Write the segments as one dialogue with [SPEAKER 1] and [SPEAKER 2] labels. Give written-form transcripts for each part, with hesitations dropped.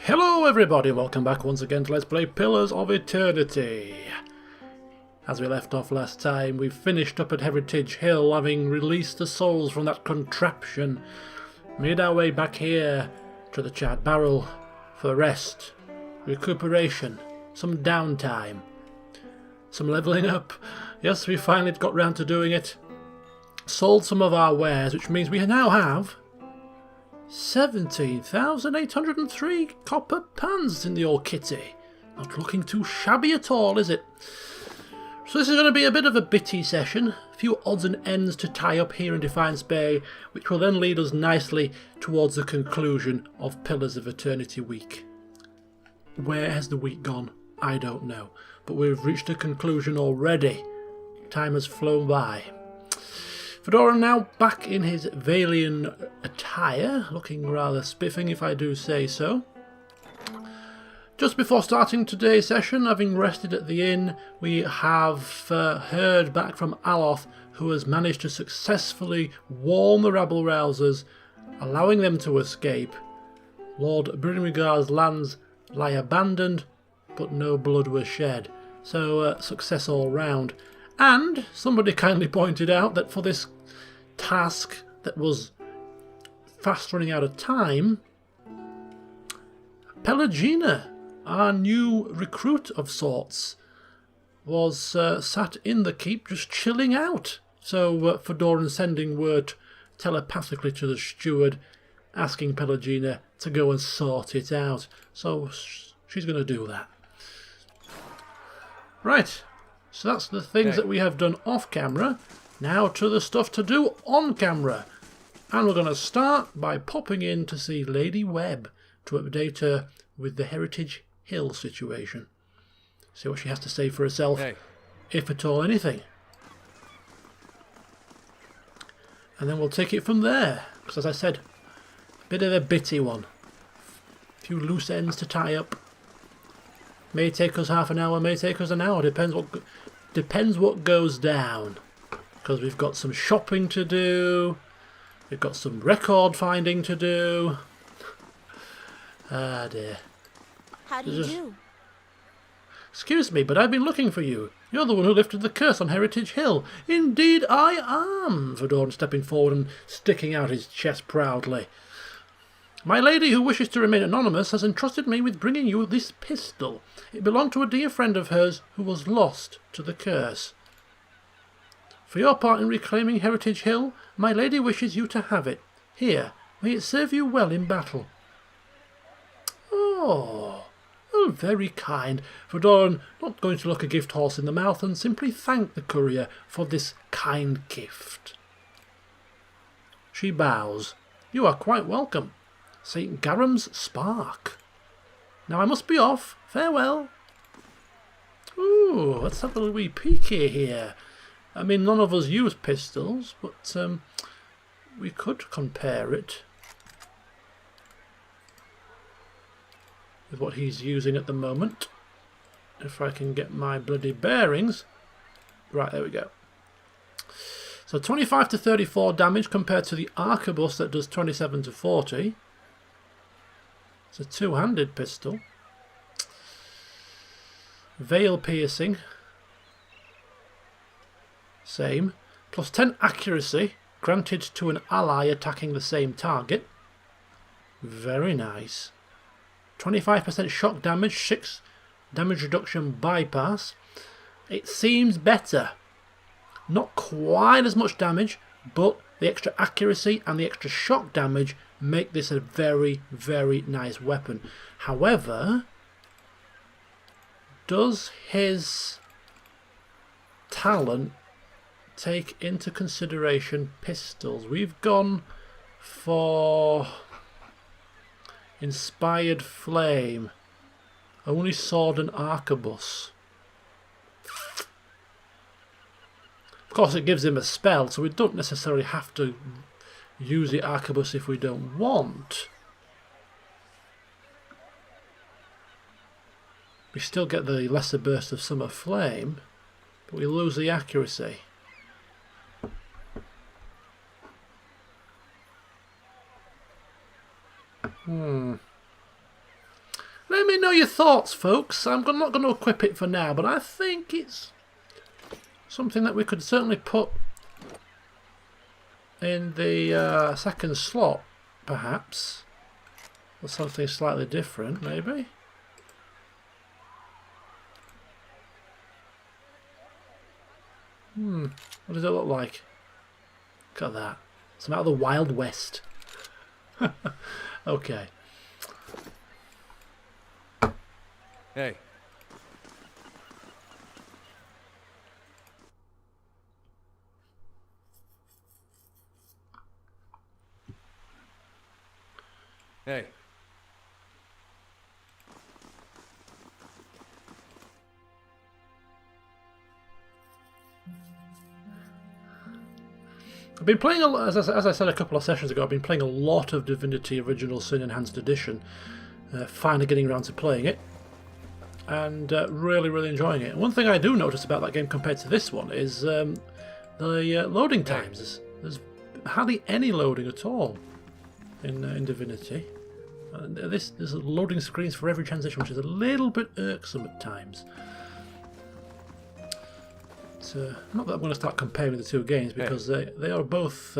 [SPEAKER 1] Hello everybody, welcome back once again to Let's Play Pillars of Eternity. As we left off last time, we finished up at Heritage Hill, having released the souls from that contraption. Made our way back here to the charred barrel for rest, recuperation, some downtime, some levelling up. Yes, we finally got round to doing it. Sold some of our wares, which means we now have 17,803 copper pans in the old kitty. Not looking too shabby at all, is it? So this is going to be a bit of a bitty session. A few odds and ends to tie up here in Defiance Bay, which will then lead us nicely towards the conclusion of Pillars of Eternity week. Where has the week gone? I don't know. But we've reached a conclusion already. Time has flown by. Fedora now back in his Valian attire, looking rather spiffing if I do say so. Just before starting today's session, having rested at the inn, we have heard back from Aloth, who has managed to successfully warn the rabble-rousers, allowing them to escape. Lord Brynwigar's lands lie abandoned, but no blood was shed. So success all round. And somebody kindly pointed out that for this task that was fast running out of time, Pelagina, our new recruit of sorts, was sat in the keep just chilling out. So Fedoran sending word telepathically to the steward, asking Pelagina to go and sort it out. So she's going to do that. Right. So that's the things that we have done off camera. Now to the stuff to do on camera. And we're going to start by popping in to see Lady Webb to update her with the Heritage Hill situation. See what she has to say for herself, if at all anything. And then we'll take it from there. Because as I said, a bit of a bitty one. A few loose ends to tie up. May take us half an hour, may take us an hour. Depends what goes down. Because we've got some shopping to do. We've got some record finding to do. Ah dear.
[SPEAKER 2] How do you do?
[SPEAKER 1] Excuse me, but I've been looking for you. You're the one who lifted the curse on Heritage Hill. Indeed I am, Fedora stepping forward and sticking out his chest proudly. My lady, who wishes to remain anonymous, has entrusted me with bringing you this pistol. It belonged to a dear friend of hers who was lost to the curse. For your part in reclaiming Heritage Hill, my lady wishes you to have it. Here, may it serve you well in battle. Oh, very kind. Fedora not going to look a gift horse in the mouth and simply thank the courier for this kind gift. She bows. You are quite welcome. St. Garam's Spark. Now I must be off. Farewell. Ooh, let's have a wee peeky here. I mean, none of us use pistols, but we could compare it with what he's using at the moment. If I can get my bloody bearings. Right, there we go. So 25 to 34 damage compared to the arquebus that does 27 to 40. It's a two-handed pistol. Veil piercing. Same. Plus 10 accuracy granted to an ally attacking the same target. Very nice. 25% shock damage, 6 damage reduction bypass. It seems better. Not quite as much damage, but the extra accuracy and the extra shock damage make this a very, very nice weapon. However, does his talent take into consideration pistols? We've gone for Inspired Flame. Only sword and arquebus. Of course it gives him a spell, so we don't necessarily have to use the arquebus if we don't want. We still get the lesser burst of summer flame, but we lose the accuracy. Let me know your thoughts, folks. I'm not going to equip it for now, but I think it's something that we could certainly put in the second slot, perhaps. Or something slightly different, maybe. What does it look like? Look at that. It's out of the Wild West. Okay.
[SPEAKER 3] Hey. Hey.
[SPEAKER 1] I've been playing, as I said a couple of sessions ago, I've been playing a lot of Divinity Original Sin Enhanced Edition. Finally getting around to playing it. And really, really enjoying it. One thing I do notice about that game compared to this one is the loading times. There's hardly any loading at all in Divinity. And there's loading screens for every transition, which is a little bit irksome at times. Not that I'm going to start comparing the two games, because they are both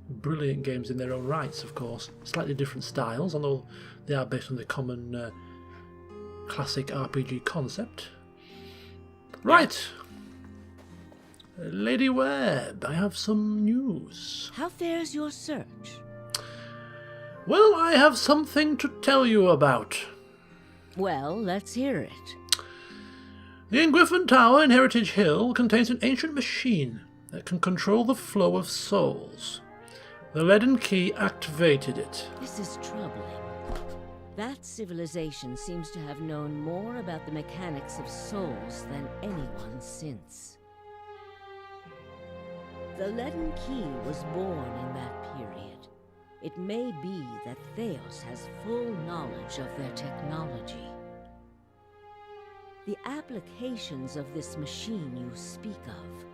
[SPEAKER 1] brilliant games in their own rights, of course. Slightly different styles, although they are based on the common classic RPG concept. Right. Lady Webb, I have some news.
[SPEAKER 2] How fares your search?
[SPEAKER 1] Well, I have something to tell you about.
[SPEAKER 2] Well, let's hear it.
[SPEAKER 1] The Ingriffin Tower in Heritage Hill contains an ancient machine that can control the flow of souls. The leaden key activated it.
[SPEAKER 2] This is troubling. That civilization seems to have known more about the mechanics of souls than anyone since. The leaden key was born in that period. It may be that Theos has full knowledge of their technology. The applications of this machine you speak of,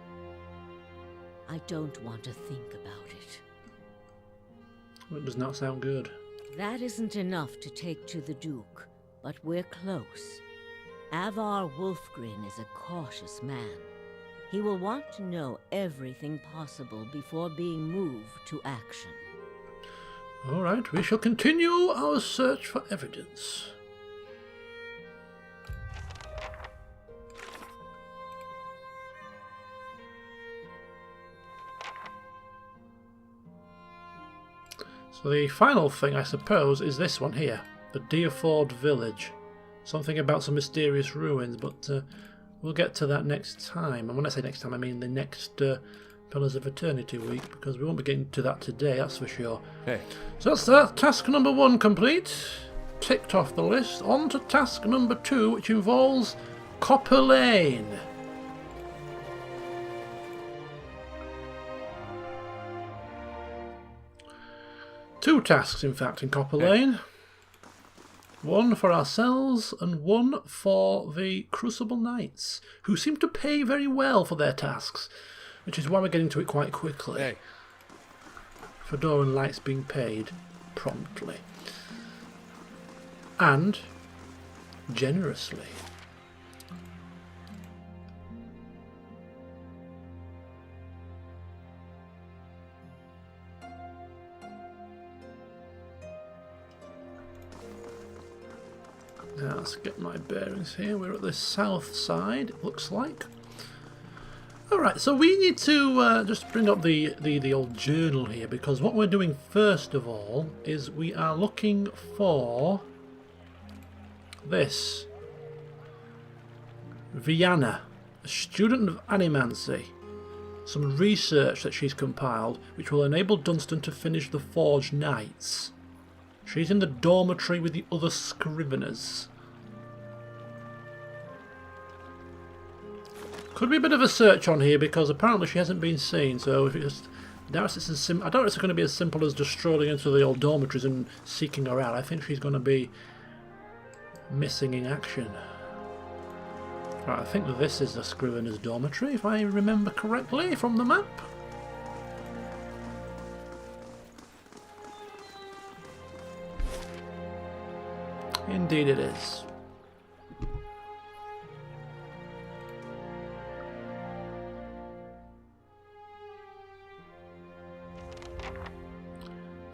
[SPEAKER 2] I don't want to think about it.
[SPEAKER 1] Well, it does not sound good.
[SPEAKER 2] That isn't enough to take to the Duke, but we're close. Avar Wolfgren is a cautious man. He will want to know everything possible before being moved to action.
[SPEAKER 1] All right, we shall continue our search for evidence. So the final thing, I suppose, is this one here, the Deerford Village. Something about some mysterious ruins, but we'll get to that next time. And when I say next time, I mean the next Pillars of Eternity week, because we won't be getting to that today, that's for sure.
[SPEAKER 3] Hey.
[SPEAKER 1] So that's that. Task number 1 complete. Ticked off the list. On to task number 2, which involves Copper Lane. Two tasks, in fact, in Copper Lane. One for ourselves and one for the Crucible Knights, who seem to pay very well for their tasks, which is why we're getting to it quite quickly.
[SPEAKER 3] Hey.
[SPEAKER 1] Fedora and Lights being paid promptly. And generously. Now let's get my bearings here. We're at the south side, it looks like. Alright, so we need to just bring up the old journal here, because what we're doing first of all is we are looking for this. Vianna, a student of animancy. Some research that she's compiled which will enable Dunstan to finish the Forged Knights. She's in the dormitory with the other scriveners. Could be a bit of a search on here because apparently she hasn't been seen, so if it's I doubt it's going to be as simple as just strolling into the old dormitories and seeking her out. I think she's going to be missing in action. Right, I think this is the Scrivener's dormitory, if I remember correctly from the map. Indeed it is.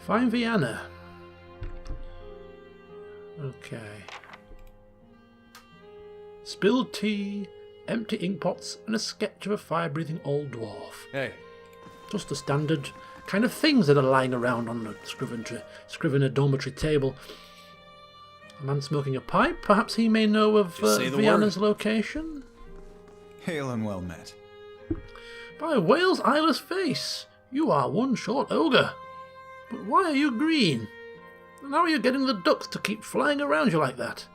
[SPEAKER 1] Find Vienna. Okay. Spilled tea, empty inkpots, and a sketch of a fire-breathing old dwarf.
[SPEAKER 3] Hey.
[SPEAKER 1] Just the standard kind of things that are lying around on the Scrivener dormitory table. A man smoking a pipe. Perhaps he may know of Vienna's location.
[SPEAKER 4] Hail and well met.
[SPEAKER 1] By Wales' eyeless face, you are one short ogre. But why are you green? And how are you getting the ducks to keep flying around you like that?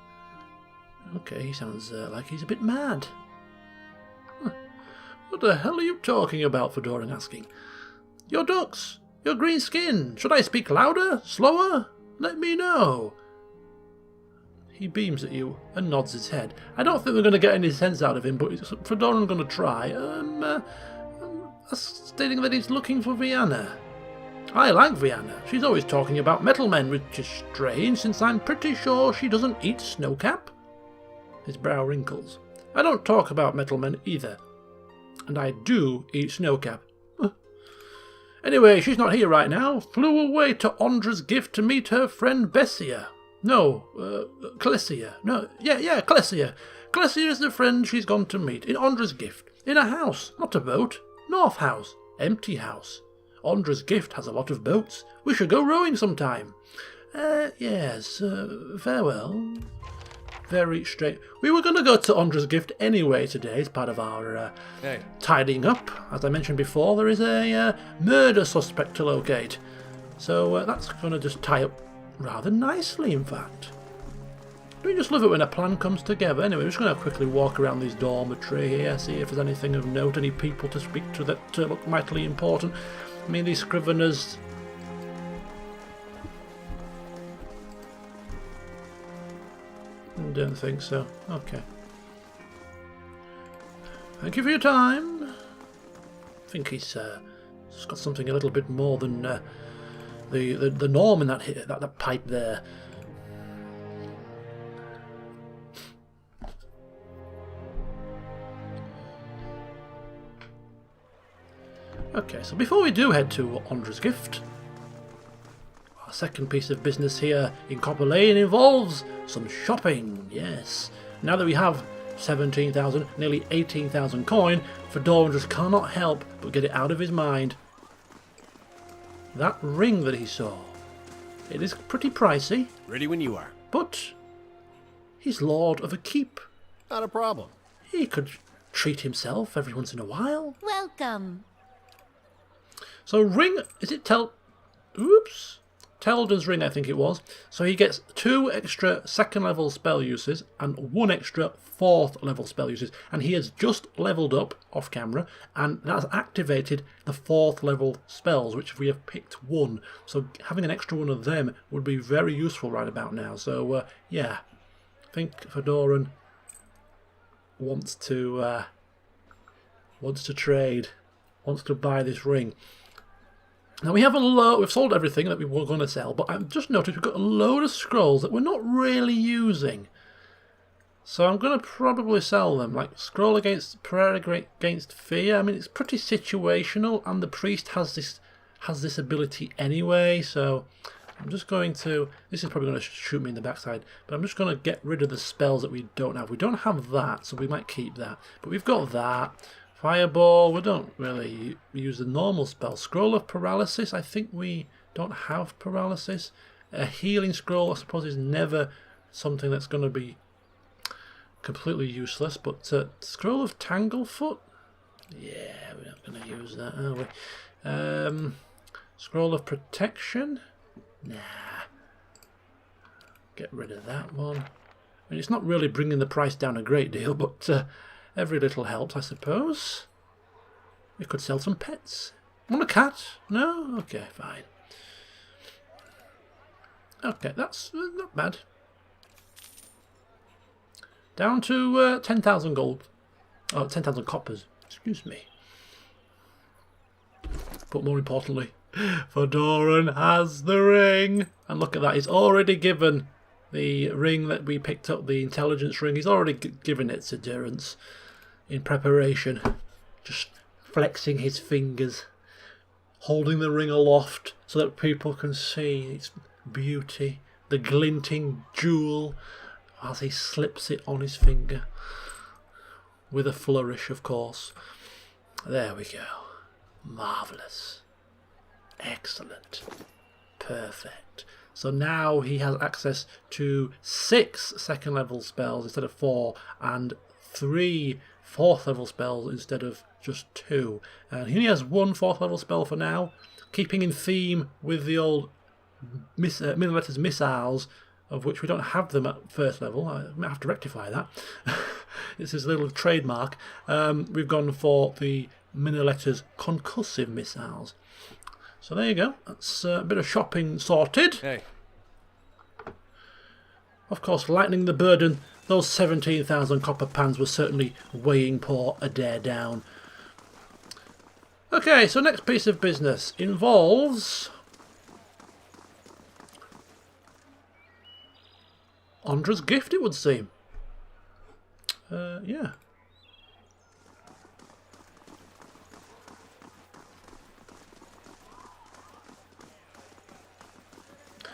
[SPEAKER 1] Okay, he sounds like he's a bit mad. Huh. What the hell are you talking about? Fedoran asking. Your ducks, your green skin. Should I speak louder, slower? Let me know. He beams at you and nods his head. I don't think we're going to get any sense out of him, but Fedoran's going to try. Stating that he's looking for Vienna. I like Vienna. She's always talking about metal men, which is strange, since I'm pretty sure she doesn't eat snowcap. His brow wrinkles. I don't talk about metal men either. And I do eat snowcap. Anyway, she's not here right now. Flew away to Ondra's gift to meet her friend Bessia. No, Clesia. No, yeah, Clesia. Clesia is the friend she's gone to meet in Ondra's gift. In a house, not a boat. North house. Empty house. Ondra's gift has a lot of boats. We should go rowing sometime. Yes, farewell. Very straight. We were going to go to Ondra's gift anyway today as part of our tidying up. As I mentioned before, there is a murder suspect to locate. So that's going to just tie up rather nicely, in fact. Don't you just love it when a plan comes together? Anyway, we're just going to quickly walk around this dormitory here, see if there's anything of note, any people to speak to that look mightily important. I mean, these scriveners... I don't think so. Okay. Thank you for your time. I think he's got something a little bit more than the norm in that pipe there. Okay, so before we do head to Ondra's gift, our second piece of business here in Copper Lane involves some shopping. Yes, now that we have 17,000, nearly 18,000 coin, Fedoran just cannot help but get it out of his mind. That ring that he saw, it is pretty pricey.
[SPEAKER 5] Ready when you are.
[SPEAKER 1] But he's lord of a keep.
[SPEAKER 5] Not a problem.
[SPEAKER 1] He could treat himself every once in a while.
[SPEAKER 2] Welcome.
[SPEAKER 1] So ring, is it Telda's ring, I think it was. So he gets 2 extra second level spell uses and 1 extra 4th level spell uses. And he has just leveled up off camera, and that's activated the 4th level spells, which we have picked 1. So having an extra 1 of them would be very useful right about now. So yeah, I think Fedoran wants to trade, wants to buy this ring. Now we have we've sold everything that we were going to sell, but I've just noticed we've got a load of scrolls that we're not really using. So I'm going to probably sell them, like scroll against prayer against fear. I mean, it's pretty situational, and the priest has this ability anyway. So I'm just going to. This is probably going to shoot me in the backside, but I'm just going to get rid of the spells that we don't have. We don't have that, so we might keep that. But we've got that. Fireball, we don't really use the normal spell. Scroll of Paralysis, I think we don't have Paralysis. A healing scroll, I suppose, is never something that's going to be completely useless. But Scroll of Tanglefoot? Yeah, we're not going to use that, are we? Scroll of Protection? Nah. Get rid of that one. I mean, it's not really bringing the price down a great deal, but... every little helps, I suppose. We could sell some pets. Want a cat? No? Okay, fine. Okay, that's not bad. Down to 10,000 gold. Oh, 10,000 coppers. Excuse me. But more importantly, Fedoran has the ring. And look at that, he's already given the ring that we picked up, the intelligence ring. He's already given it to Durance in preparation. Just flexing his fingers. holding the ring aloft so that people can see its beauty, the glinting jewel, as he slips it on his finger. With a flourish, of course. There we go. Marvellous. Excellent. Perfect. So now he has access to 6 second level spells instead of 4, and 3 fourth level spells instead of just 2. And he only has 1 fourth level spell for now, keeping in theme with the old middle letters missiles, of which we don't have them at first level. I might have to rectify that. It's his little trademark. We've gone for the middle letters concussive missiles. So there you go. That's a bit of shopping sorted.
[SPEAKER 3] Hey.
[SPEAKER 1] Of course, lightening the burden, those 17,000 copper pans were certainly weighing poor Adair down. Okay, so next piece of business involves Andra's gift, it would seem. Yeah.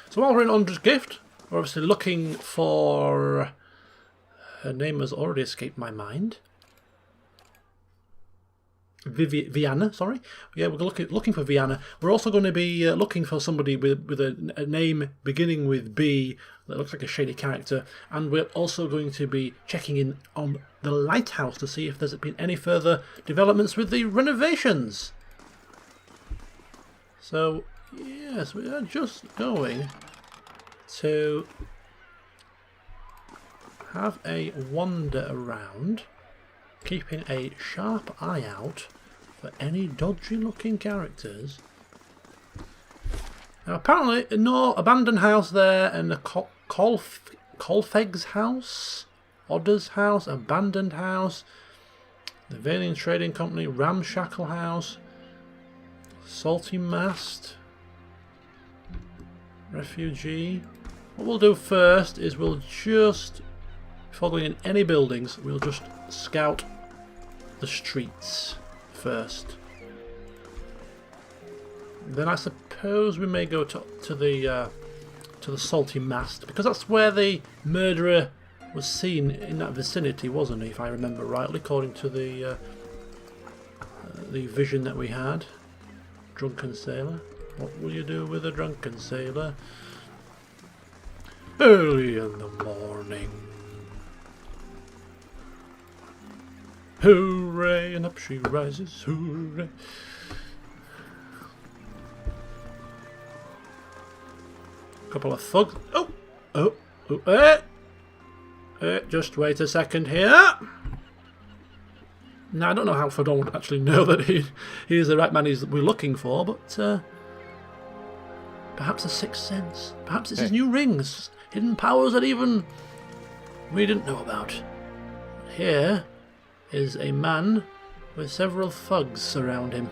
[SPEAKER 1] So while we're in Andra's gift, we're obviously looking for... Her name has already escaped my mind. Vianna, sorry. Yeah, we're looking for Vianna. We're also going to be looking for somebody with a name beginning with B that looks like a shady character. And we're also going to be checking in on the lighthouse to see if there's been any further developments with the renovations. So, yes, we are just going to have a wander around, keeping a sharp eye out for any dodgy looking characters. Now apparently no abandoned house there, and a Colfeg's house, Odder's house, abandoned house, the Valiant Trading Company, Ramshackle house, Salty Mast, Refugee. What we'll do first is we'll just, before going in any buildings, we'll just scout the streets first. Then I suppose we may go to the Salty Mast, because that's where the murderer was seen in that vicinity, wasn't he? If I remember rightly, according to the vision that we had. Drunken sailor. What will you do with a drunken sailor? Early in the morning. Hooray, and up she rises, hooray. Couple of thugs. Just wait a second here. Now, I don't know how I don't actually know that he is the right man we're looking for, but perhaps a sixth sense. Perhaps it's his new rings, hidden powers that even we didn't know about. Here is a man with several thugs around him.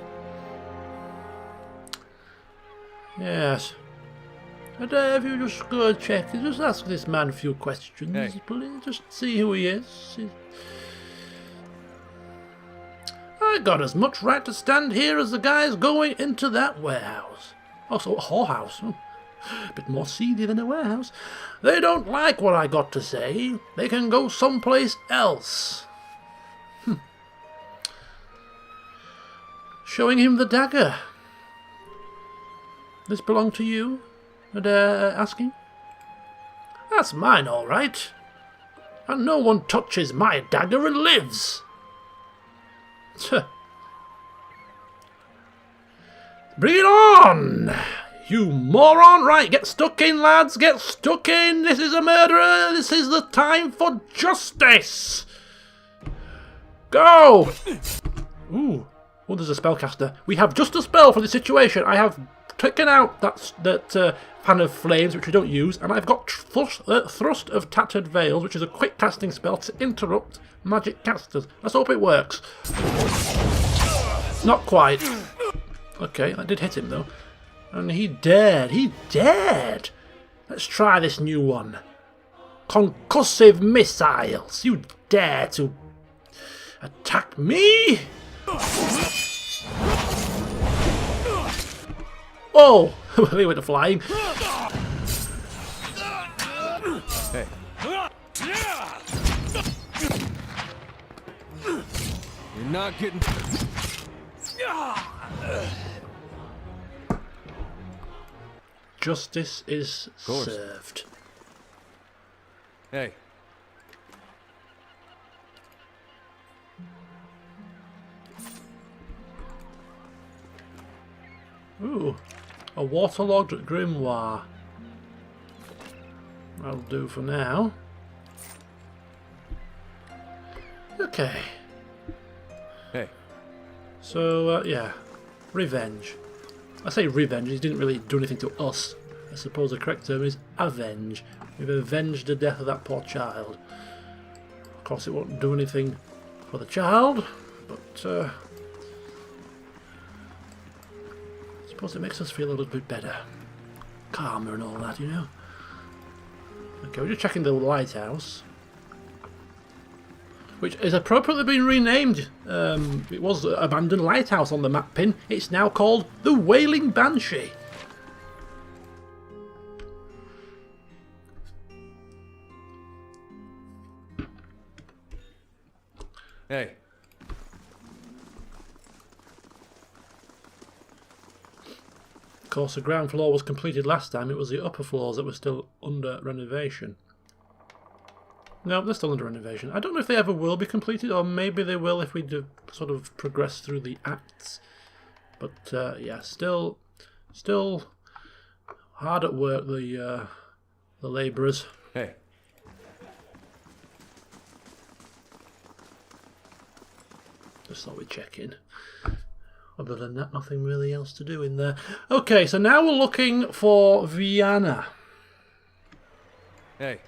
[SPEAKER 1] Yes. And if you just go and check, just ask this man a few questions, please. Just see who he is. I got as much right to stand here as the guys going into that warehouse. Also, a whorehouse. A bit more seedy than a warehouse. They don't like what I got to say. They can go someplace else. Showing him the dagger. This belong to you? Asking. That's mine, all right. And no one touches my dagger and lives. Bring it on! You moron! Right, get stuck in, lads! Get stuck in! This is a murderer! This is the time for justice! Go! Ooh. Oh, there's a spellcaster. We have just a spell for the situation. I have taken out that fan of flames, which we don't use, and I've got Thrust of Tattered Veils, which is a quick casting spell to interrupt magic casters. Let's hope it works. Not quite. Okay, that did hit him though. And he dared. He dared! Let's try this new one. Concussive missiles. You dare to attack me? Oh! Well, he went flying.
[SPEAKER 3] Hey. You're not getting...
[SPEAKER 1] Justice is
[SPEAKER 3] course.
[SPEAKER 1] served.
[SPEAKER 3] Hey.
[SPEAKER 1] Ooh, a waterlogged grimoire. That'll do for now. Okay.
[SPEAKER 3] Hey.
[SPEAKER 1] So, yeah. Revenge. I say revenge, he didn't really do anything to us. I suppose the correct term is avenge. We've avenged the death of that poor child. Of course, it won't do anything for the child, but I suppose it makes us feel a little bit better. Calmer and all that, you know. Okay, we're just checking the lighthouse, which is appropriately been renamed. It was an abandoned lighthouse on the map pin. It's now called the Wailing Banshee.
[SPEAKER 3] Hey.
[SPEAKER 1] Of course, the ground floor was completed last time. It was the upper floors that were still under renovation. No, they're still under renovation. I don't know if they ever will be completed, or maybe they will if we do sort of progress through the acts. But yeah, still hard at work. The labourers.
[SPEAKER 3] Hey.
[SPEAKER 1] Just thought we'd check in. Other than that, nothing really else to do in there. Okay, so now we're looking for Vienna,
[SPEAKER 3] Hey.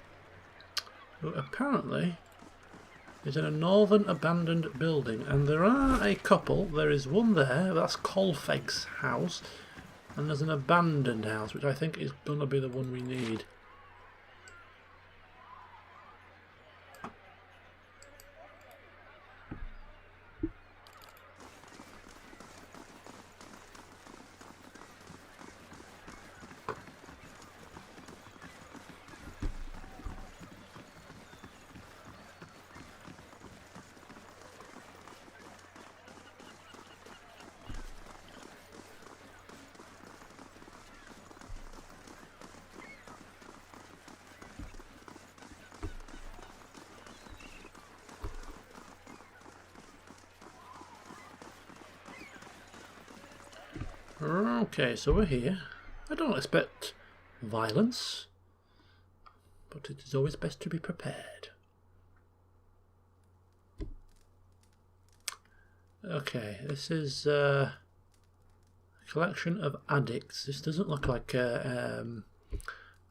[SPEAKER 1] who apparently is in a northern abandoned building. And there are a couple. There is one there, that's Colfeg's house. And there's an abandoned house, which I think is going to be the one we need. Okay, so we're here. I don't expect violence, but it is always best to be prepared. Okay, this is a collection of addicts. This doesn't look like a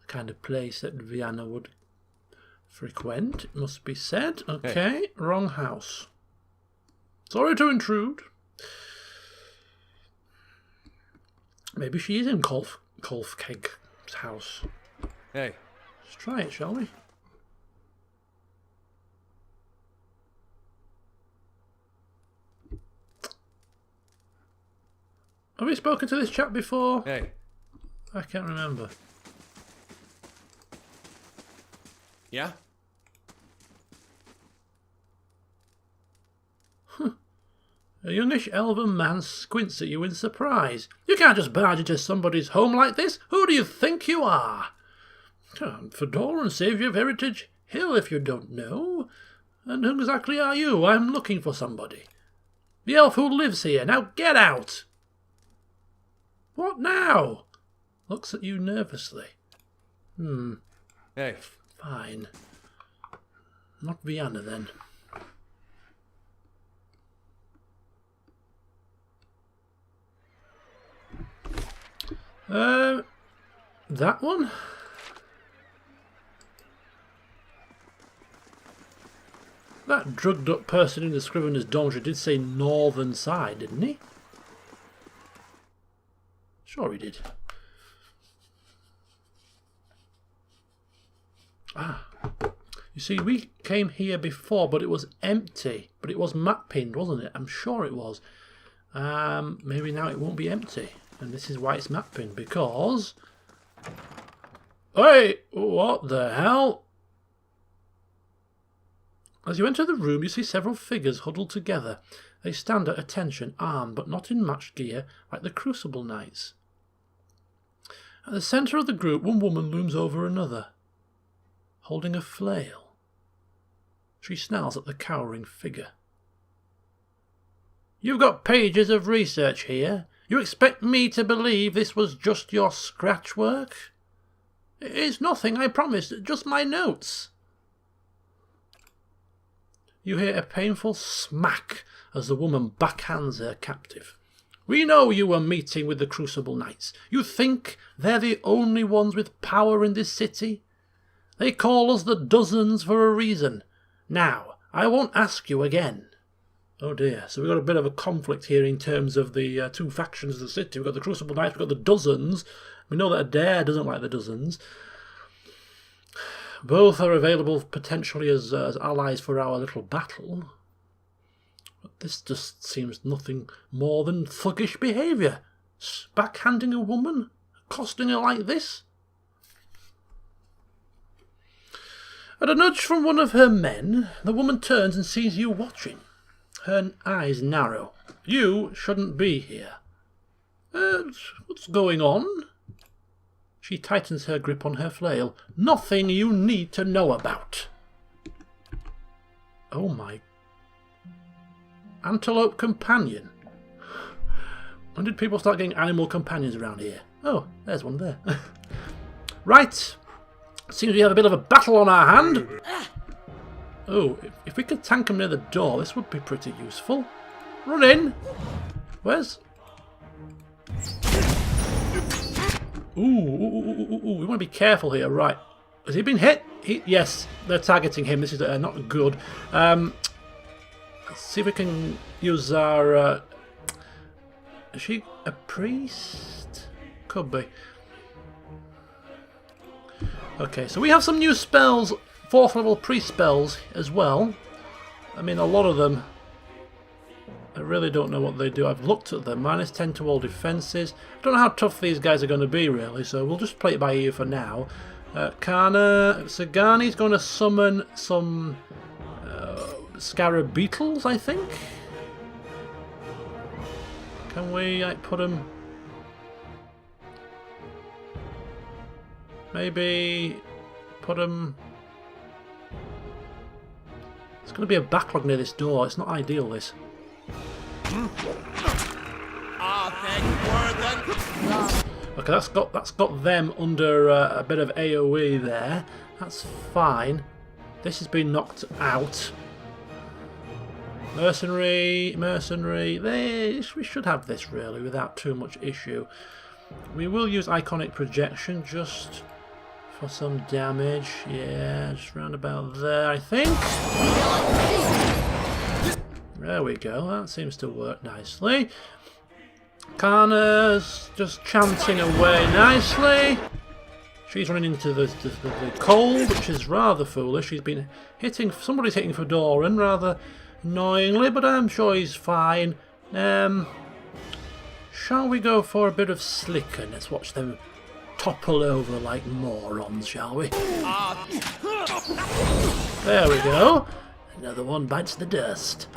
[SPEAKER 1] kind of place that Vienna would frequent, it must be said. Okay,
[SPEAKER 3] Hey.
[SPEAKER 1] Wrong house. Sorry to intrude. Maybe she is in Kolfkeg's house.
[SPEAKER 3] Hey.
[SPEAKER 1] Let's try it, shall we? Have we spoken to this chap before?
[SPEAKER 3] Hey.
[SPEAKER 1] I can't remember.
[SPEAKER 3] Yeah?
[SPEAKER 1] A youngish elven man squints at you in surprise. You can't just barge into somebody's home like this. Who do you think you are? I'm Fedora and Saviour of Heritage Hill, if you don't know. And who exactly are you? I'm looking for somebody. The elf who lives here. Now get out! What now? Looks at you nervously.
[SPEAKER 3] Hey.
[SPEAKER 1] Fine. Not Vienna, then. That one? That drugged up person in the Scrivener's Dormitory did say northern side, didn't he? Sure he did. Ah. You see, we came here before, but it was empty. But it was map pinned, wasn't it? I'm sure it was. Maybe now it won't be empty. And this is why it's mapping, because... Hey! What the hell? As you enter the room, you see several figures huddled together. They stand at attention, armed but not in matched gear, like the Crucible Knights. At the centre of the group, one woman looms over another, holding a flail. She snarls at the cowering figure. You've got pages of research here. You expect me to believe this was just your scratch work? It's nothing, I promise, just my notes. You hear a painful smack as the woman backhands her captive. We know you were meeting with the Crucible Knights. You think they're the only ones with power in this city? They call us the Dozens for a reason. Now, I won't ask you again. Oh dear, so we've got a bit of a conflict here in terms of the two factions of the city. We've got the Crucible Knights, we've got the Dozens. We know that Adair doesn't like the Dozens. Both are available potentially as allies for our little battle. But this just seems nothing more than thuggish behaviour. Backhanding a woman? Accosting her like this? At a nudge from one of her men, the woman turns and sees you watching. Her eyes narrow. You shouldn't be here. What's going on? She tightens her grip on her flail. Nothing you need to know about. Oh my... Antelope companion. When did people start getting animal companions around here? Oh, there's one there. Right. Seems we have a bit of a battle on our hand. Oh, if we could tank them near the door, this would be pretty useful. Run in. Where's... Ooh, we want to be careful here. Right. Has he been hit? Yes, they're targeting him. This is not good. Let's see if we can use our... Is she a priest? Could be. Okay, so we have some new spells, 4th level priest spells as well. I mean, a lot of them, I really don't know what they do. I've looked at them. -10 to all defences. I don't know how tough these guys are going to be, really, so we'll just play it by ear for now. Sagani's going to summon some scarab beetles, I think. Can we put them... Maybe put them... It's going to be a backlog near this door. It's not ideal, this. Okay, that's got them under a bit of AoE there. That's fine. This has been knocked out. Mercenary. We should have this really without too much issue. We will use Iconic Projection just for some damage. Yeah, just round about there, I think. There we go. That seems to work nicely. Kana's just chanting away nicely. She's running into the cold, which is rather foolish. She's been hitting... Somebody's hitting Fedoran rather annoyingly, but I'm sure he's fine. Shall we go for a bit of slicker? Let's watch them topple over like morons, shall we? There we go. Another one bites the dust.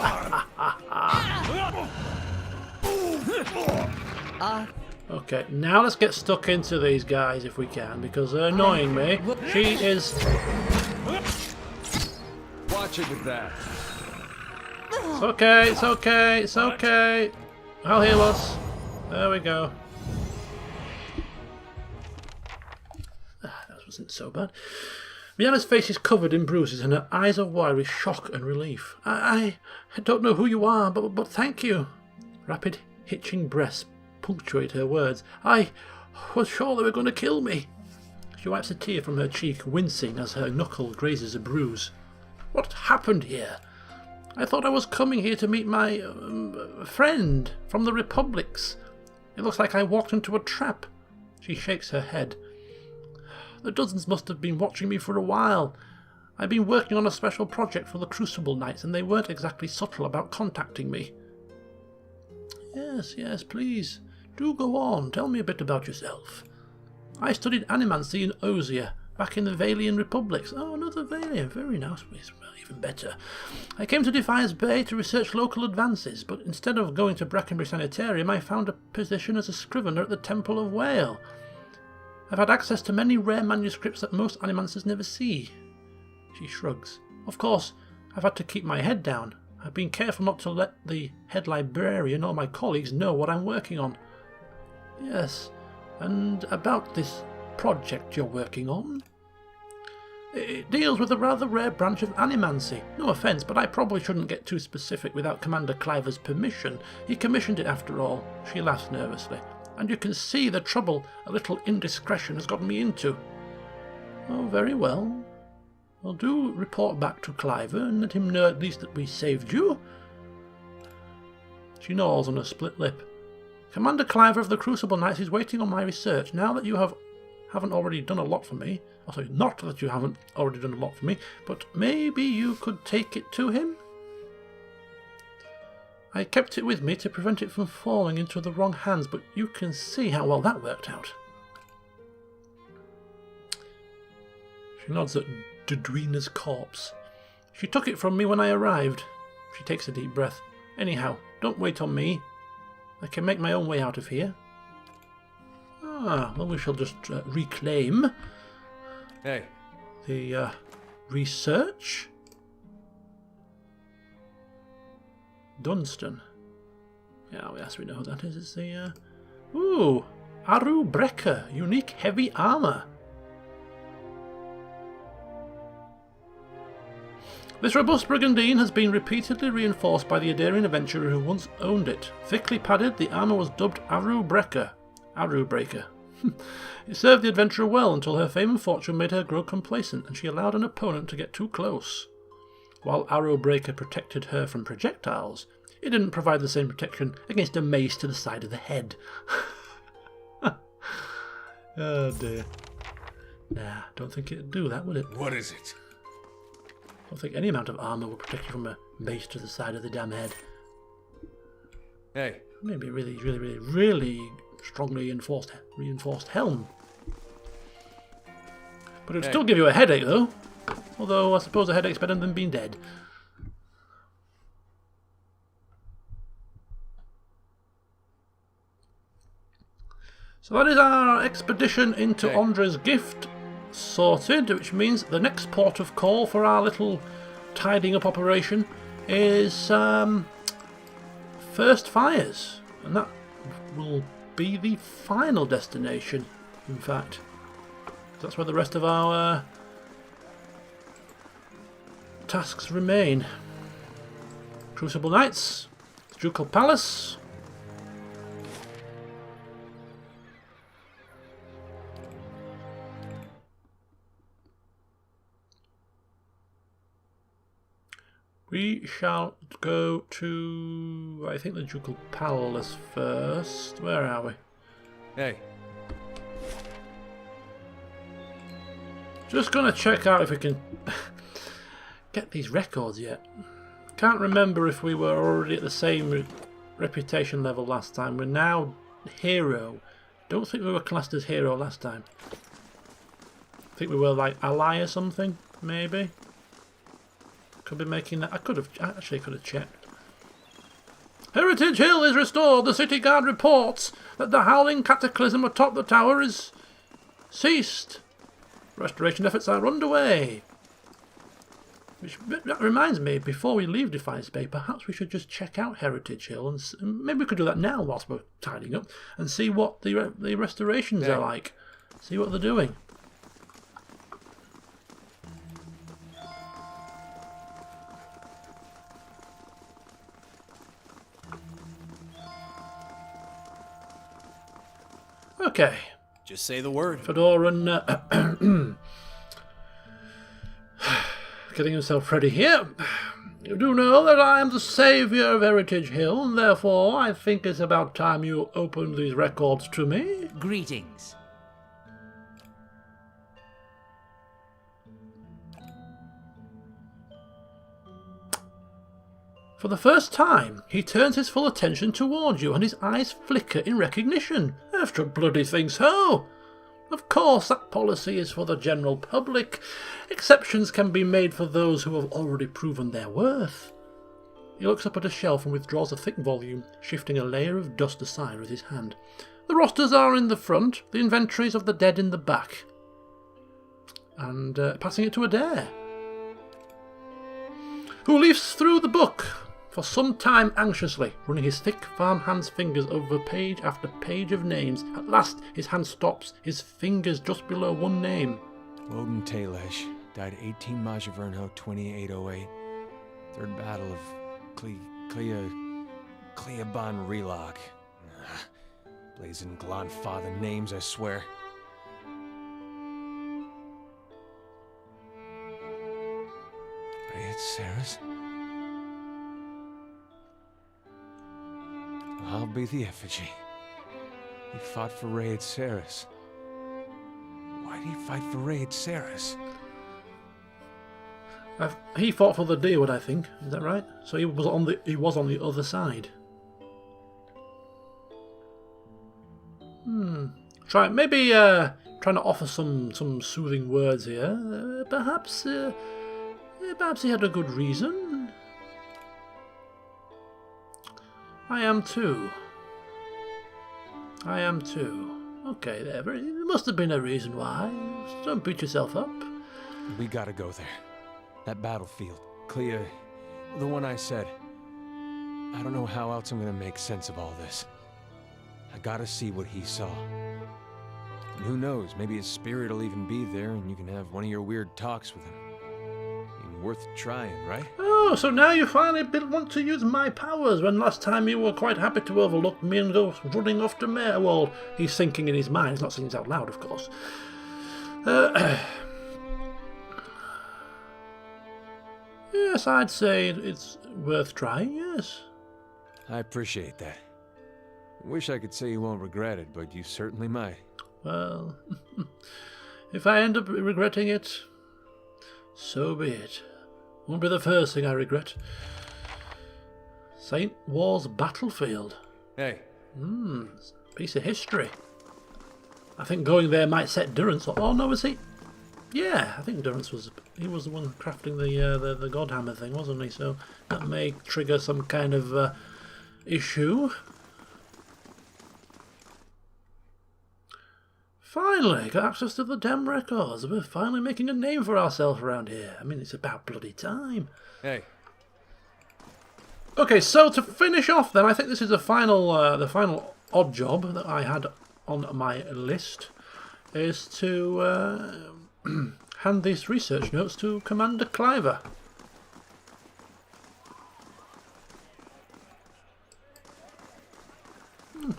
[SPEAKER 1] Okay, now let's get stuck into these guys if we can, because they're annoying me. She is...
[SPEAKER 3] Watch it with that.
[SPEAKER 1] It's okay, it's okay, it's okay. I'll heal us. There we go. That wasn't so bad. Rihanna's face is covered in bruises and her eyes are wide with shock and relief. I don't know who you are, but thank you. Rapid, hitching breaths punctuate her words. I was sure they were going to kill me. She wipes a tear from her cheek, wincing as her knuckle grazes a bruise. What happened here? I thought I was coming here to meet my friend from the Republics. It looks like I walked into a trap. She shakes her head. The Dozens must have been watching me for a while. I've been working on a special project for the Crucible Knights, and they weren't exactly subtle about contacting me. Yes, please. Do go on, tell me a bit about yourself. I studied animancy in Ozia, back in the Valian Republics. Oh, another Valian, very nice. Well, even better. I came to Defiance Bay to research local advances, but instead of going to Brackenbury Sanitarium, I found a position as a scrivener at the Temple of Whale. I've had access to many rare manuscripts that most animancers never see. She shrugs. Of course, I've had to keep my head down. I've been careful not to let the head librarian or my colleagues know what I'm working on. Yes, and about this project you're working on? It deals with a rather rare branch of animancy. No offence, but I probably shouldn't get too specific without Commander Cliver's permission. He commissioned it after all. She laughs nervously. And you can see the trouble a little indiscretion has gotten me into. Oh, very well. Well, do report back to Cliver and let him know at least that we saved you. She gnaws on her split lip. Commander Cliver of the Crucible Knights is waiting on my research. Now that you haven't already done a lot for me, sorry, not that you haven't already done a lot for me, but maybe you could take it to him? I kept it with me to prevent it from falling into the wrong hands, but you can see how well that worked out. She nods at Dedwina's corpse. She took it from me when I arrived. She takes a deep breath. Anyhow, don't wait on me. I can make my own way out of here. Ah, well, we shall just reclaim
[SPEAKER 3] Hey.
[SPEAKER 1] the research. Dunstan. Yeah, yes, we know who that is. It's the ooh, Aru Brecker, unique heavy armor. This robust brigandine has been repeatedly reinforced by the Adarian adventurer who once owned it. Thickly padded, the armour was dubbed Aru Brecker. Aru Breaker. It served the adventurer well until her fame and fortune made her grow complacent, and she allowed an opponent to get too close. While Arrow Breaker protected her from projectiles, it didn't provide the same protection against a mace to the side of the head. Oh dear. Nah, don't think it'd do that, would it?
[SPEAKER 3] What is it?
[SPEAKER 1] Don't think any amount of armour will protect you from a mace to the side of the damn head.
[SPEAKER 3] Hey.
[SPEAKER 1] Maybe a really strongly reinforced helm. But it'd still give you a headache, though. Although I suppose a headache's better than being dead. So that is our expedition into Andre's gift sorted, which means the next port of call for our little tidying up operation is First Fires. And that will be the final destination, in fact. That's where the rest of our tasks remain. Crucible Knights, Ducal Palace. We shall go to, I think, the Ducal Palace first. Where are we?
[SPEAKER 3] Hey.
[SPEAKER 1] Just going to check out if we can get these records yet. Can't remember if we were already at the same reputation level last time. We're now hero. Don't think we were classed as hero last time. I think we were like ally or something, maybe. Could be making that. I could have checked. Heritage Hill is restored. The city guard reports that the howling cataclysm atop the tower is ceased. Restoration efforts are underway. That reminds me, before we leave Defiance Bay, perhaps we should just check out Heritage Hill, and maybe we could do that now whilst we're tidying up, and see what the restorations are like. See what they're doing. Okay.
[SPEAKER 3] Just say the word.
[SPEAKER 1] Fedoran getting himself ready here. You do know that I am the saviour of Heritage Hill, and therefore I think it's about time you opened these records to me.
[SPEAKER 5] Greetings.
[SPEAKER 1] For the first time, he turns his full attention towards you and his eyes flicker in recognition. After a bloody thing so! Of course, that policy is for the general public. Exceptions can be made for those who have already proven their worth. He looks up at a shelf and withdraws a thick volume, shifting a layer of dust aside with his hand. The rosters are in the front, the inventories of the dead in the back. And passing it to Adair, who leafs through the book for some time anxiously, running his thick farmhand's fingers over page after page of names. At last his hand stops, his fingers just below one name.
[SPEAKER 5] Woden Talesh died 18 Majavernho 2808. Third Battle of Cleaban Relog. Blazing Glonfather names, I swear. Rayet Saris? I'll be the effigy. He fought for Rayet Saris. Why did he fight for Rayet Saris?
[SPEAKER 1] He fought for the Deerwood, I think. Is that right? So he was on the other side. Trying to offer some soothing words here. Perhaps he had a good reason. I am too. Okay, there must have been a reason why. Don't beat yourself up.
[SPEAKER 5] We gotta go there. That battlefield. Clea, the one I said. I don't know how else I'm gonna make sense of all this. I gotta see what he saw. And who knows, maybe his spirit will even be there and you can have one of your weird talks with him. Worth trying, right?
[SPEAKER 1] Oh, so now you finally want to use my powers, when last time you were quite happy to overlook me and go running off to Marewold. He's thinking in his mind, he's not saying it out loud, of course. Yes, I'd say it's worth trying, yes.
[SPEAKER 5] I appreciate that. I wish I could say you won't regret it, but you certainly might.
[SPEAKER 1] Well, if I end up regretting it, so be it. Won't be the first thing I regret. St. War's battlefield.
[SPEAKER 3] Hey.
[SPEAKER 1] Piece of history. I think going there might set Durrance. Oh no, was he? Yeah, I think Durrance was. He was the one crafting the Godhammer thing, wasn't he? So that may trigger some kind of issue. Finally, got access to the damn records. We're finally making a name for ourselves around here. I mean, it's about bloody time.
[SPEAKER 3] Hey.
[SPEAKER 1] Okay, so to finish off then, I think this is the final odd job that I had on my list, is to hand these research notes to Commander Cliver.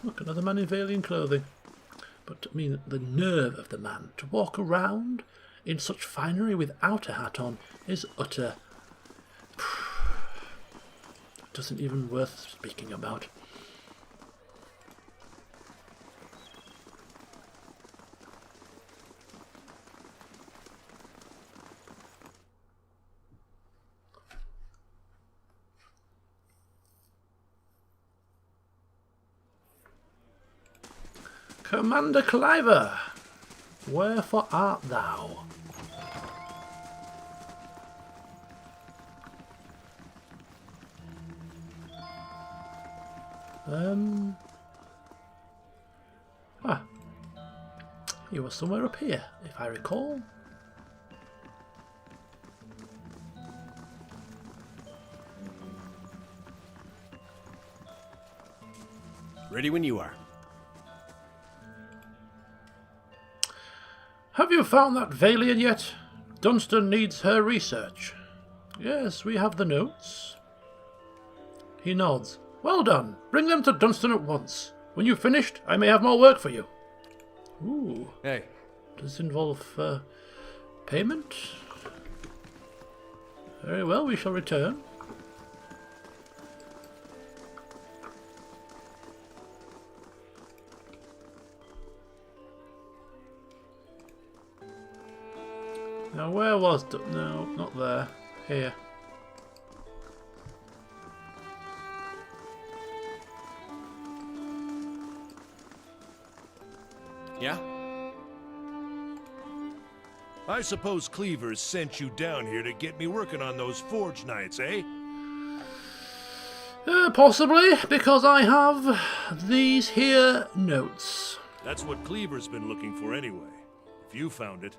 [SPEAKER 1] Look, another man in Valian clothing. But I mean, the nerve of the man to walk around in such finery without a hat on is utter. Doesn't even worth speaking about. Commander Cliver, wherefore art thou? He was somewhere up here, if I recall.
[SPEAKER 3] Ready when you are.
[SPEAKER 1] Have you found that Valian yet? Dunstan needs her research. Yes, we have the notes. He nods. Well done. Bring them to Dunstan at once. When you've finished, I may have more work for you. Ooh.
[SPEAKER 3] Hey.
[SPEAKER 1] Does this involve payment? Very well, we shall return. Now where was... No, not there. Here.
[SPEAKER 3] Yeah?
[SPEAKER 6] I suppose Cleaver sent you down here to get me working on those forge nights, eh?
[SPEAKER 1] Possibly, because I have these here notes.
[SPEAKER 6] That's what Cleaver's been looking for anyway. If you found it,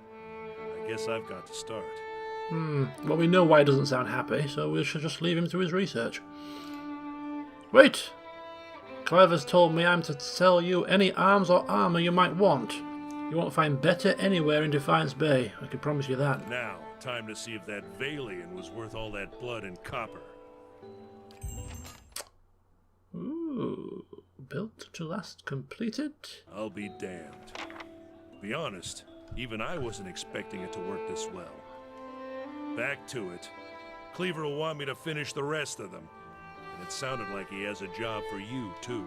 [SPEAKER 6] I guess I've got to start.
[SPEAKER 1] Well, we know why he doesn't sound happy, so we should just leave him to his research. Wait! Clever's told me I'm to sell you any arms or armour you might want. You won't find better anywhere in Defiance Bay, I can promise you that.
[SPEAKER 6] Now, time to see if that Valian was worth all that blood and copper.
[SPEAKER 1] Ooh, built to last completed.
[SPEAKER 6] I'll be damned. To be honest, even I wasn't expecting it to work this well. Back to it. Cleaver will want me to finish the rest of them. And it sounded like he has a job for you, too.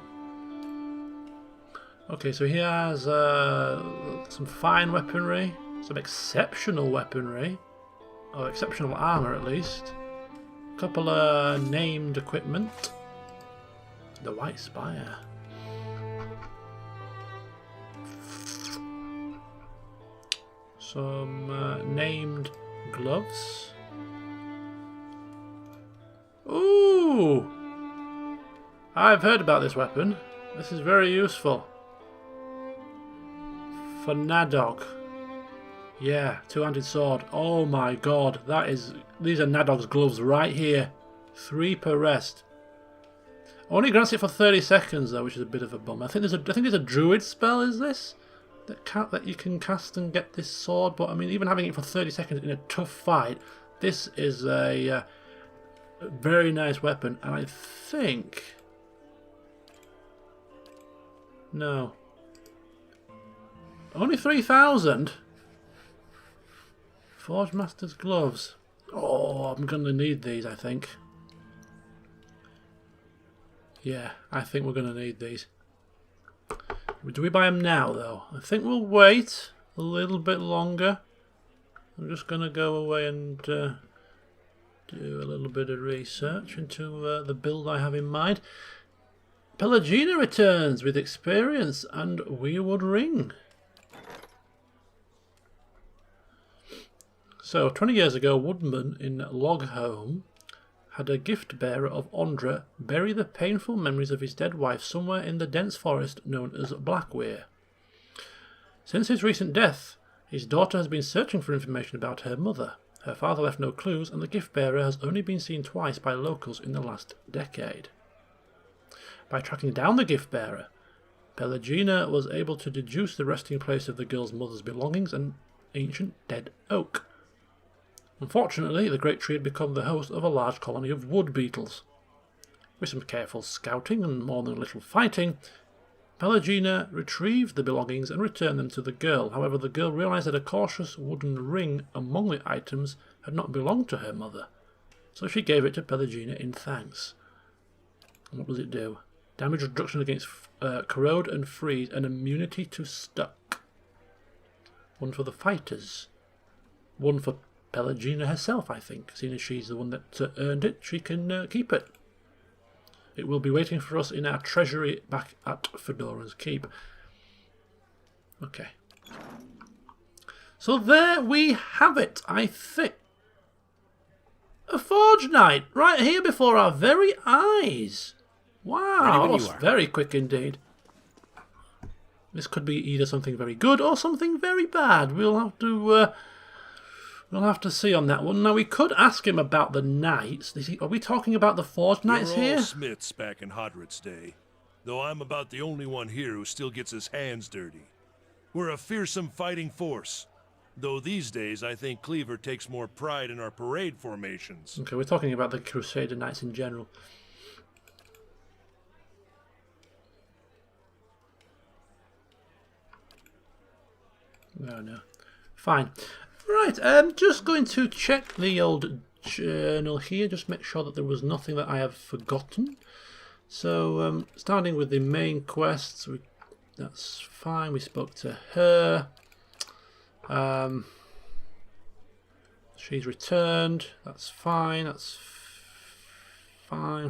[SPEAKER 1] Okay, so he has some fine weaponry, some exceptional weaponry, or exceptional armour at least. A couple of named equipment. The White Spire. Some named gloves. Ooh! I've heard about this weapon. This is very useful. For Nadog. Yeah, two-handed sword. Oh my god, these are Nadog's gloves right here. 3 per rest. Only grants it for 30 seconds though, which is a bit of a bum. I think there's a druid spell, is this? That you can cast and get this sword, but I mean, even having it for 30 seconds in a tough fight, this is a very nice weapon, and I think... No. Only 3,000? Forge Master's gloves. Oh, I'm going to need these, I think. Yeah, I think we're going to need these. Do we buy them now, though? I think we'll wait a little bit longer. I'm just going to go away and do a little bit of research into the build I have in mind. Pelagina returns with experience and Weirwood Ring. So, 20 years ago, a woodman in Logholm had a gift bearer of Ondra bury the painful memories of his dead wife somewhere in the dense forest known as Blackweir. Since his recent death, his daughter has been searching for information about her mother. Her father left no clues, and the gift bearer has only been seen twice by locals in the last decade. By tracking down the gift bearer, Pelagina was able to deduce the resting place of the girl's mother's belongings, an ancient dead oak. Unfortunately, the great tree had become the host of a large colony of wood beetles. With some careful scouting and more than a little fighting, Pelagina retrieved the belongings and returned them to the girl. However, the girl realised that a cautious wooden ring among the items had not belonged to her mother, so she gave it to Pelagina in thanks. And what does it do? Damage reduction against corrode and freeze, and immunity to stuck. One for the fighters. One for Pelagina herself, I think. Seeing as she's the one that earned it, she can keep it. It will be waiting for us in our treasury back at Fedora's Keep. Okay. So there we have it, I think. A Forge Night, right here before our very eyes. Wow, that was very quick indeed. This could be either something very good or something very bad. We'll have to see on that one. Now, we could ask him about the knights. Are we talking about the Forge Knights here?
[SPEAKER 6] We're all smiths back in Hodred's day, though I'm about the only one here who still gets his hands dirty. We're a fearsome fighting force, though these days I think Cleaver takes more pride in our parade formations.
[SPEAKER 1] Okay, we're talking about the Crusader Knights in general. No. Fine. Right, I'm just going to check the old journal here, just make sure that there was nothing that I have forgotten. So, starting with the main quests, that's fine, we spoke to her. She's returned, that's fine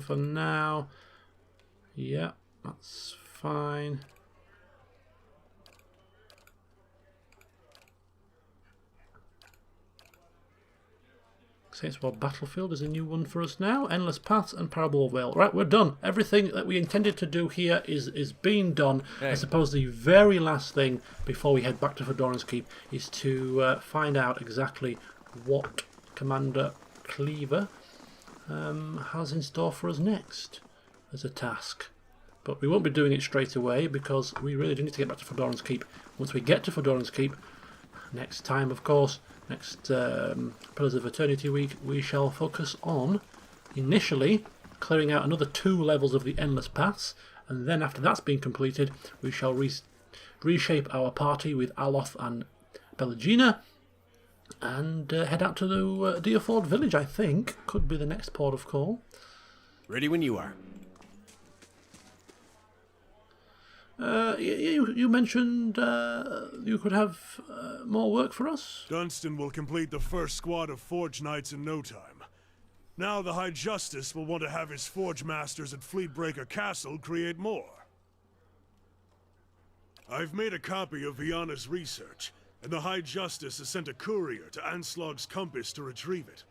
[SPEAKER 1] for now. Yeah, that's fine. Saints War Battlefield is a new one for us now. Endless Paths and Parable of Vale. Right, we're done. Everything that we intended to do here is being done.
[SPEAKER 3] Hey.
[SPEAKER 1] I suppose the very last thing before we head back to Fedoran's Keep is to find out exactly what Commander Cleaver has in store for us next as a task. But we won't be doing it straight away because we really do need to get back to Fedoran's Keep. Once we get to Fedoran's Keep, next time, of course, next Pillars of Eternity week, we shall focus on initially clearing out another 2 levels of the Endless Paths, and then after that's been completed, we shall reshape our party with Aloth and Belagina and head out to the Deerford village, I think. Could be the next port of call.
[SPEAKER 3] Ready when you are.
[SPEAKER 1] You mentioned you could have more work for us?
[SPEAKER 7] Dunstan will complete the first squad of Forge Knights in no time. Now the High Justice will want to have his Forge Masters at Fleetbreaker Castle create more. I've made a copy of Viana's research, and the High Justice has sent a courier to Anslog's Compass to retrieve it.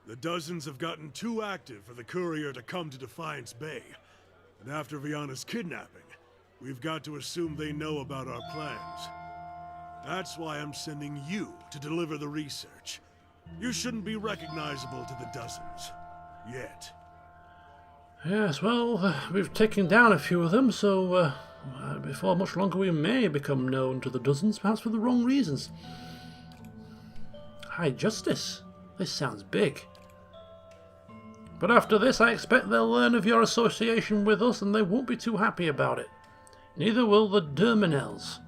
[SPEAKER 7] The dozens have gotten too active for the courier to come to Defiance Bay, and after Viana's kidnapping, we've got to assume they know about our plans. That's why I'm sending you to deliver the research. You shouldn't be recognizable to the dozens. Yet.
[SPEAKER 1] Yes, well, we've taken down a few of them, so before much longer we may become known to the dozens, perhaps for the wrong reasons. High Justice? This sounds big. But after this, I expect they'll learn of your association with us and they won't be too happy about it. Neither will the Derminels.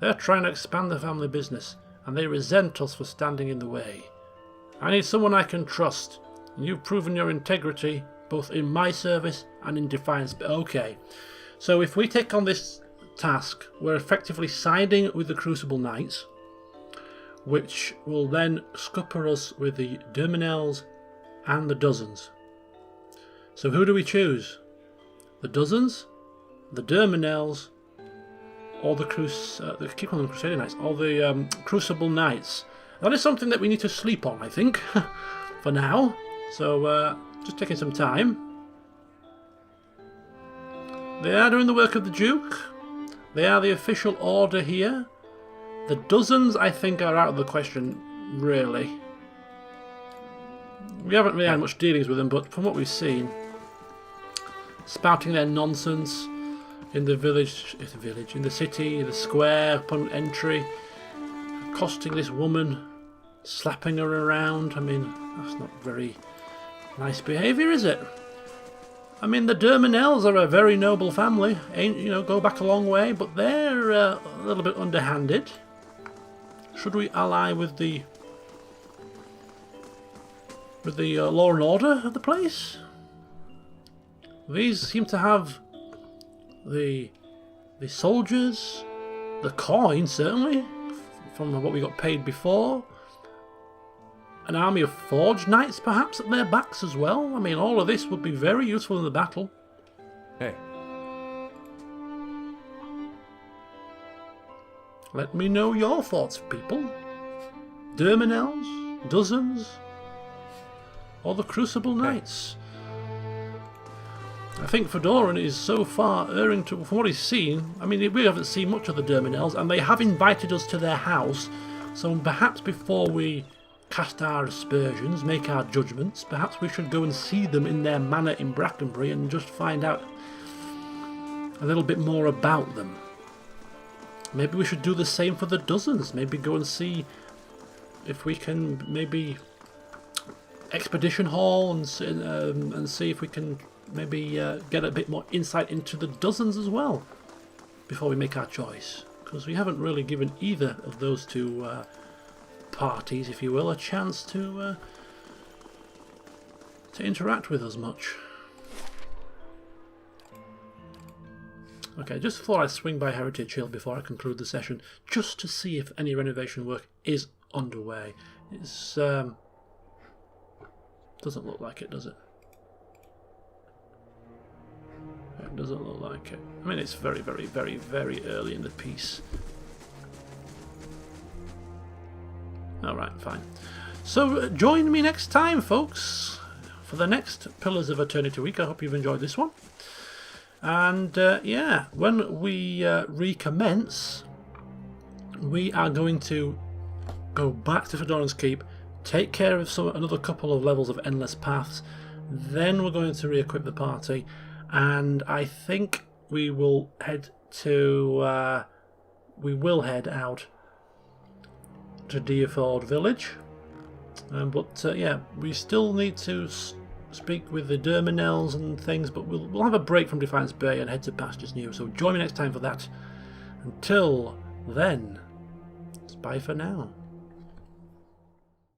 [SPEAKER 1] They're trying to expand the family business, and they resent us for standing in the way. I need someone I can trust, and you've proven your integrity both in my service and in Defiance Bay. Okay, so if we take on this task, we're effectively siding with the Crucible Knights, which will then scupper us with the Derminels and the Dozens. So who do we choose? The Dozens? The Derminels, or the keep calling them Crusader Knights, or the Crucible Knights. That is something that we need to sleep on, I think, for now. So, just taking some time. They are doing the work of the Duke. They are the official order here. The Dozens, I think, are out of the question, really. We haven't really had much dealings with them, but from what we've seen, spouting their nonsense in the village, in the city, the square, upon entry, accosting this woman, slapping her around. I mean, that's not very nice behaviour, is it? I mean, the Derminels are a very noble family, go back a long way, but they're a little bit underhanded. Should we ally with the law and order of the place? These seem to have the soldiers, the coin certainly, from what we got paid before. An army of Forge Knights perhaps at their backs as well. I mean, all of this would be very useful in the battle.
[SPEAKER 5] Hey.
[SPEAKER 1] Let me know your thoughts, people. Derminels, Dozens, or the Crucible Knights. I think Fedoran is so far erring to, from what he's seen. I mean, we haven't seen much of the Derminels, and they have invited us to their house, so perhaps before we cast our aspersions, make our judgments, perhaps we should go and see them in their manor in Brackenbury and just find out a little bit more about them. Maybe we should do the same for the Dozens. Maybe go and see if we can maybe expedition hall and see if we can maybe get a bit more insight into the Dozens as well before we make our choice, because we haven't really given either of those two parties, if you will, a chance to interact with us much. Okay, just thought I'd swing by Heritage Hill before I conclude the session, just to see if any renovation work is underway. It's doesn't look like it, does it? It doesn't look like it. I mean, it's very, very, very, very early in the piece. Alright, fine. So join me next time, folks, for the next Pillars of Eternity week. I hope you've enjoyed this one. And yeah, when we recommence, we are going to go back to Fedoran's Keep, take care of another couple of levels of Endless Paths, then we're going to re-equip the party, and I think we will head to out to Deerford Village. But yeah, we still need to speak with the Derminels and things, but we'll have a break from Defiance Bay and head to Pastures New. So join me next time for that. Until then, it's bye for now.